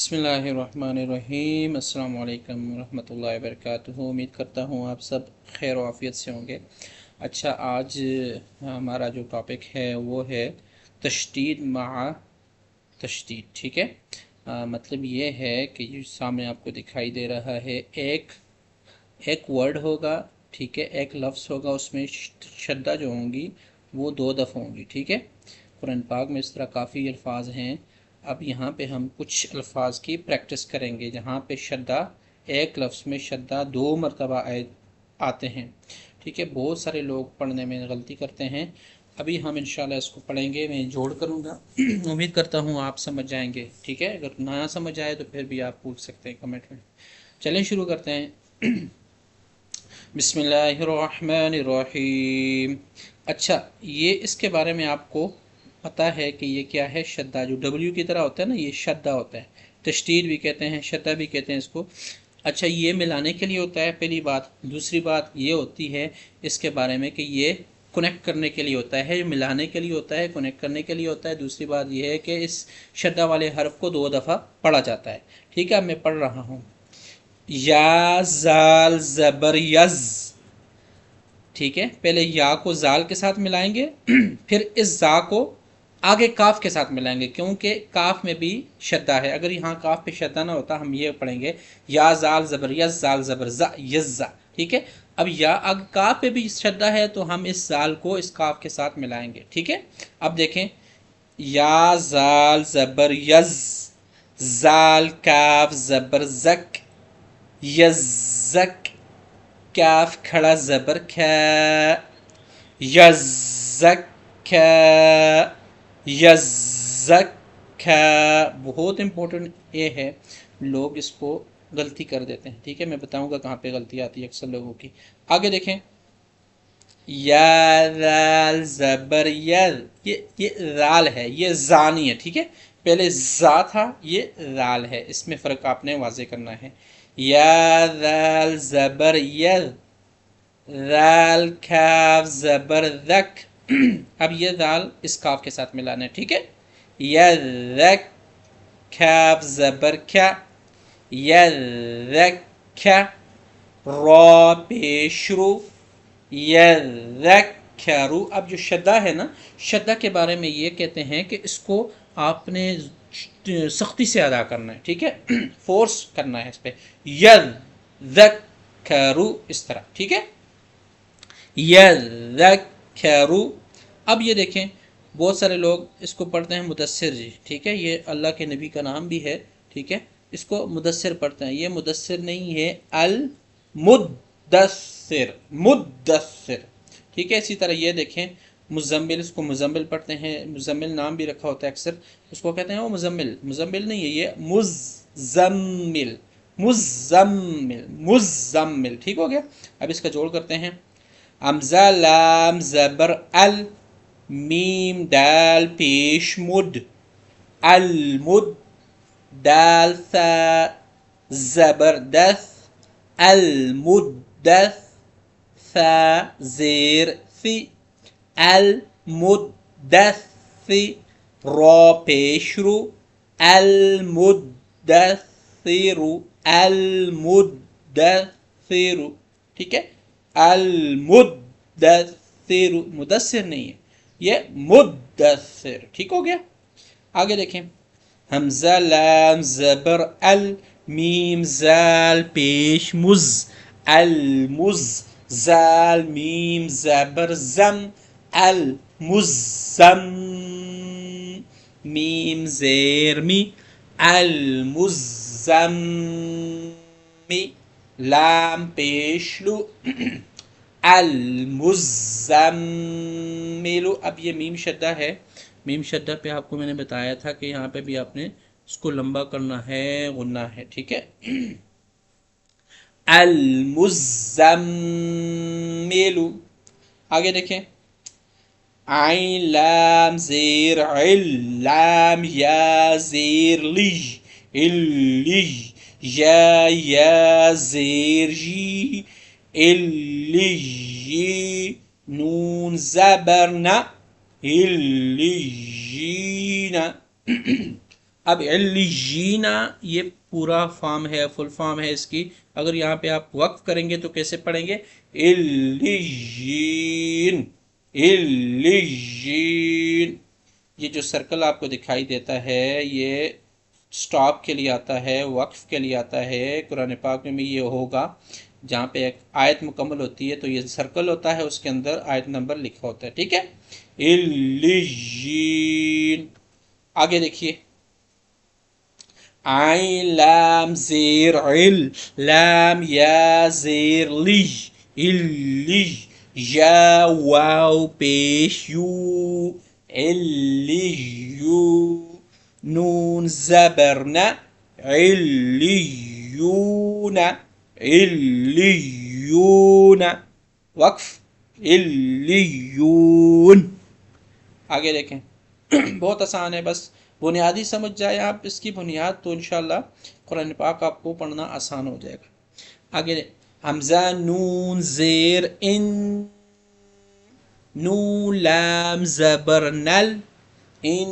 बिस्मिल्लाहिर्रहमानिर्रहीम। अस्सलाम वालेकुम रहमतुल्लाहि व बरकातुहू। उम्मीद करता हूँ आप सब खैर आफ़ियत से होंगे। अच्छा, आज हमारा जो टॉपिक है वो है तशदीद मआ तशदीद। ठीक है, मतलब ये है कि जो सामने आपको दिखाई दे रहा है, एक एक वर्ड होगा, ठीक है, एक लफ्ज़ होगा, उसमें शद्दा जो होंगी वो दो दफ़ा होंगी। ठीक है, कुरान पाक में इस तरह काफ़ी अल्फाज हैं। अब यहाँ पे हम कुछ अल्फाज की प्रैक्टिस करेंगे जहाँ पे शद्दा, एक लफ्ज़ में शद्दा दो मरतबा आते हैं। ठीक है, बहुत सारे लोग पढ़ने में गलती करते हैं। अभी हम इंशाल्लाह इसको पढ़ेंगे, मैं जोड़ करूँगा। उम्मीद करता हूँ आप समझ जाएंगे। ठीक है, अगर ना समझ आए तो फिर भी आप पूछ सकते हैं कमेंट में। चलें शुरू करते हैं। बिस्मिल्लाहिर्रहमानिर्रहीम। अच्छा, ये इसके बारे में आपको पता है कि ये क्या है? शद्दा, जो डब्ल्यू की तरह होता है ना, ये शद्दा होता है। तशदीद भी कहते हैं, शद्दा भी कहते हैं इसको। अच्छा, ये मिलाने के लिए होता है, पहली बात। दूसरी बात ये होती है इसके बारे में कि ये कनेक्ट करने के लिए होता है, मिलाने के लिए होता है, कनेक्ट करने के लिए होता है। दूसरी बात ये है कि इस शद्दा वाले हर्फ को दो दफ़ा पढ़ा जाता है। ठीक है, अब मैं पढ़ रहा हूँ। या जाल ज़बर यज़। ठीक है, पहले या को जाल के साथ मिलाएंगे, फिर इस जा को आगे काफ के साथ मिलाएंगे, क्योंकि काफ में भी शद्दा है। अगर यहाँ काफ पे शद्दा ना होता, हम ये पढ़ेंगे या जाल ज़बर यज़, जाल ज़बर ज़ा, यज़्ज़ा। ठीक है, अब या अगर काफ पे भी शद्दा है तो हम इस जाल को इस काफ के साथ मिलाएंगे। ठीक है, अब देखें, या जाल ज़बर यज़, जाल काफ ज़बर ज़क, यज़्ज़क, काफ खड़ा ज़बर ख, यज़्ज़क, यज़्ज़क। बहुत इंपॉर्टेंट ये है, लोग इसको गलती कर देते हैं। ठीक है, मैं बताऊंगा कहाँ पे गलती आती है अक्सर लोगों की। आगे देखें, या राल ज़बर यल, ये राल है, ये जानी है। ठीक है, पहले जा था, ये राल है, इसमें फ़र्क आपने वाजे करना है। या राल ज़बर यल, राल काफ ज़बर रक। अब ये दाल इस काफ के साथ मिलाना है। ठीक है, यरक, काफ ज़बर क्या, यरक्या, रॉ पेशरू, यरक्यरू। अब जो शद्दा है ना, शद्दा के बारे में ये कहते हैं कि इसको आपने सख्ती से अदा करना है। ठीक है, फोर्स करना है इस पर, यरक्यरू, इस तरह। ठीक है, यज़क्करू। अब ये देखें, बहुत सारे लोग इसको पढ़ते हैं मुदस्सिर जी। ठीक है, ये अल्लाह के नबी का नाम भी है। ठीक है, इसको मुदस्सिर पढ़ते हैं, ये मुदस्सिर नहीं है, अल मुद्दस्सिर, मुद्दस्सिर। ठीक है, इसी तरह ये देखें, मुज़म्मिल, इसको मुज़म्मिल पढ़ते हैं, मुज़म्मिल नाम भी रखा होता है अक्सर, उसको कहते हैं वो मुज़म्मिल, मुज़म्मिल नहीं है, ये मुज़म्मिल, मुज़म्मिल, मुज़म्मिल। ठीक हो गया। अब इसका जोड़ करते हैं, हमज़ा लाम ज़बर अल, मीम दाल पेश मुद, अल मुद, दाल सा ज़बरदस्त, अल मुद्दस, सा ज़ेर सी, अल मुद्दस्सी, रॉ पेशरू, अल मुद्दस्सिरु, अल मुद्दस्सिरु। ठीक है, अल मुद्दस्सिर, मुदस्सिर नहीं है, ये मुद्दस्सिर। ठीक हो गया। आगे देखें, हमज़ा लाम ज़बर अल, मीम जाल पेश मुज, अल मुज, जाल मीम ज़बर ज़म, अल मुज़्ज़म, मीम ज़ेर मी, अल मुज़्ज़म्मी, लाम पेशलू, अल मुज़्ज़म्मिलु। अब ये मीम शद्दा है, मीम शद्दा पे आपको मैंने बताया था कि यहाँ पे भी आपने इसको लंबा करना है, गुन्ना है। ठीक है, अल मुज़्ज़म्मिलु। आगे देखें, आइन लाम ज़ेर इल, लाम या ज़ेर ली, इल्ली, या ज़ेर जी, इल्ली, नून ज़बर न, इल्लीना। اب علیجینا یہ پورا فارم ہے، فل فارم ہے اس کی. اگر یہاں پہ آپ وقف کریں گے تو کیسے پڑھیں گے؟ علیجین، علیجین. یہ جو سرکل آپ کو دکھائی دیتا ہے یہ سٹاپ کے لیے آتا ہے، وقف کے لیے آتا ہے. قرآن پاک میں یہ ہوگا جہاں پہ ایک آیت مکمل ہوتی ہے تو یہ سرکل ہوتا ہے، اس کے اندر آیت نمبر لکھا ہوتا ہے. ٹھیک ہے، علیجین. آگے دیکھیے، عین لام زیر عل، لام یا زیر لی، علی، یا واو پیش یو، علیو، نون زبر ن، علیون، علیون. وقف علیون. آگے دیکھیں. بہت آسان ہے، بس بنیادی سمجھ جائے آپ اس کی بنیاد تو انشاءاللہ قرآن پاک آپ کو پڑھنا آسان ہو جائے گا. آگے حمزہ نون زیر ان، نون لام زبر نل، ان.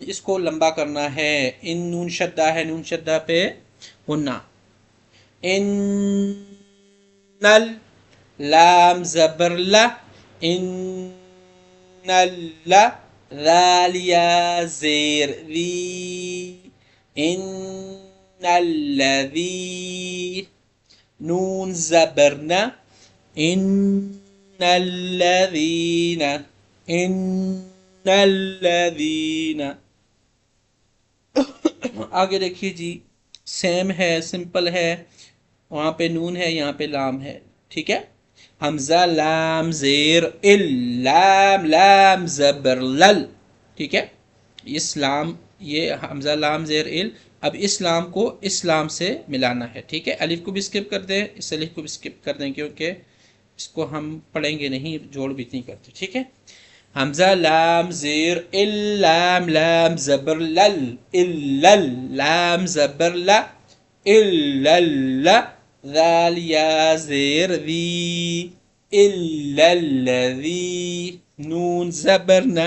اس کو لمبا کرنا ہے، ان نون شدہ ہے، نون شدہ پہ غنہ. ان نل، لام زبر ل، ان نل، ذال یا زیر ذی، ان الذی، نون زبر ن، ان الذین، ان الذین. آگے دیکھیے جی، سیم ہے، سمپل ہے. وہاں پہ نون ہے، یہاں پہ لام ہے. ٹھیک ہے، حمزہ لام زیر ال، لام لام زبر لل. ٹھیک ہے، اسلام، یہ حمزہ لام زیر ال. اب اسلام کو اسلام سے ملانا ہے. ٹھیک ہے، الف کو بھی اسکپ کر دیں، اس الف کو بھی اسکپ کر دیں کیونکہ اس کو ہم پڑھیں گے نہیں، جوڑ بھی نہیں کرتے. ٹھیک ہے، حمزہ لام زیر ال، لام لام زبر لل، ال، لام زبر ل، ال، ذال یا زیر ذی، الا الذی، نون زبر ن،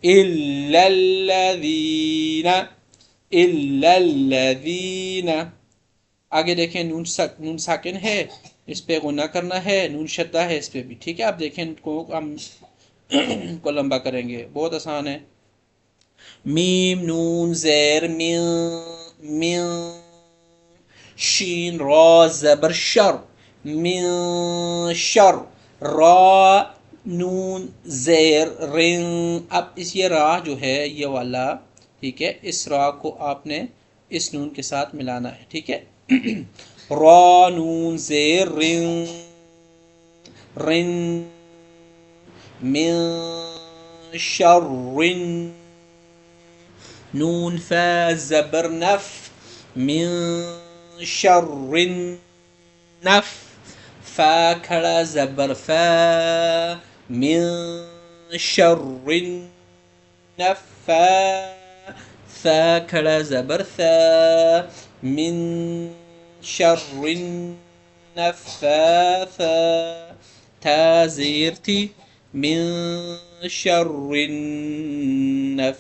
الا الذین، الا الذین. آگے دیکھیں، نون ساکن ہے، اس پہ غنہ کرنا ہے، نون شدہ ہے اس پہ بھی. ٹھیک ہے، آپ دیکھیں ان کو ہم کو لمبا کریں گے، بہت آسان ہے. میم نون زیر من، من، شین را زبر شر، من شر، را نون زیر رن. اب یہ را جو ہے یہ والا، ٹھیک ہے، اس را کو آپ نے اس نون کے ساتھ ملانا ہے. ٹھیک ہے، را نون زیر رن، رن، من شر، نون فا زبر نف، من شر نف، فا کھڑا زبر فا، من شر نفا، فا کھڑا زبر فا، من شر نفاثا، تا زیر تھی، من شر النفاثات،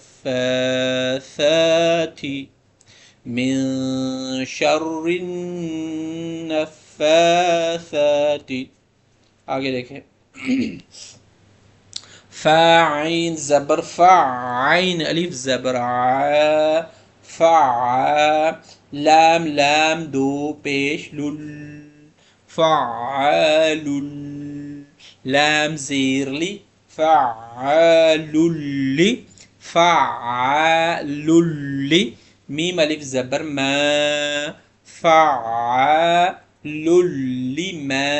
من شر النفاثات. آگے دیکھیں، فا عین زبر فا، عین الف زبر ع، فع، لام لام دو پیش لل، فعال، لام زیر لی، فعال لی، فعال لی، میم الف زبر ما، فعال لما،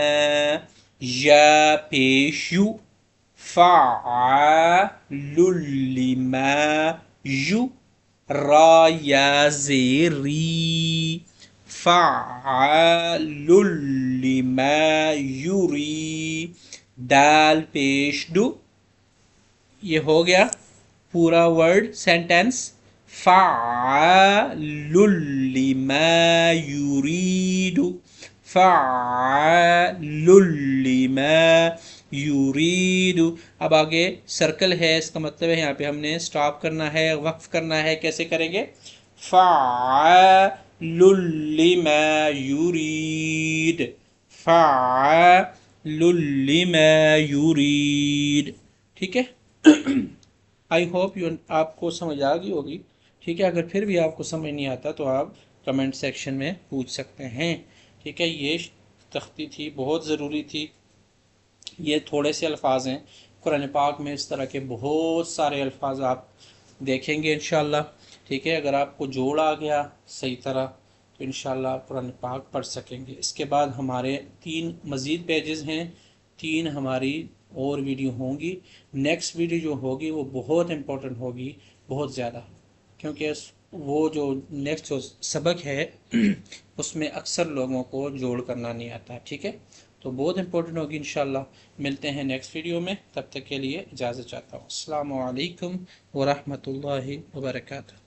یا پیش یو، فعال لما یو، را یا زیر ری، فعال لما یوری، دال پیش دو. یہ ہو گیا پورا ورڈ سینٹینس، فعال لما یرید، فعال لما युरीदु। अब आगे सर्कल है, इसका मतलब है यहाँ पे हमने स्टॉप करना है, वक्फ करना है। कैसे करेंगे? फ़अलुल लिमा युरीद, फ़अलुल लिमा युरीद। ठीक है। आई होप यू आपको समझ आ गई होगी। ठीक है, अगर फिर भी आपको समझ नहीं आता तो आप कमेंट सेक्शन में पूछ सकते हैं। ठीक है, ये तख्ती थी, बहुत ज़रूरी थी। ये थोड़े से अल्फाज हैं, कुरान पाक में इस तरह के बहुत सारे अल्फाज आप देखेंगे इंशाल्लाह। ठीक है, अगर आपको जोड़ आ गया सही तरह तो इंशाल्लाह आप कुरान पाक पढ़ सकेंगे। इसके बाद हमारे 3 मज़ीद पेजेस हैं, 3 हमारी और वीडियो होंगी। नेक्स्ट वीडियो जो होगी वो बहुत इम्पोर्टेंट होगी, बहुत ज़्यादा, क्योंकि वो जो नेक्स्ट जो सबक है उसमें अक्सर लोगों को जोड़ करना नहीं आता। ठीक है, तो बहुत इम्पोर्टेंट होगी इंशाल्लाह। मिलते हैं नेक्स्ट वीडियो में, तब तक के लिए इजाज़त चाहता हूँ। अस्सलामु अलैकुम व रहमतुल्लाहि व बरकातुहू।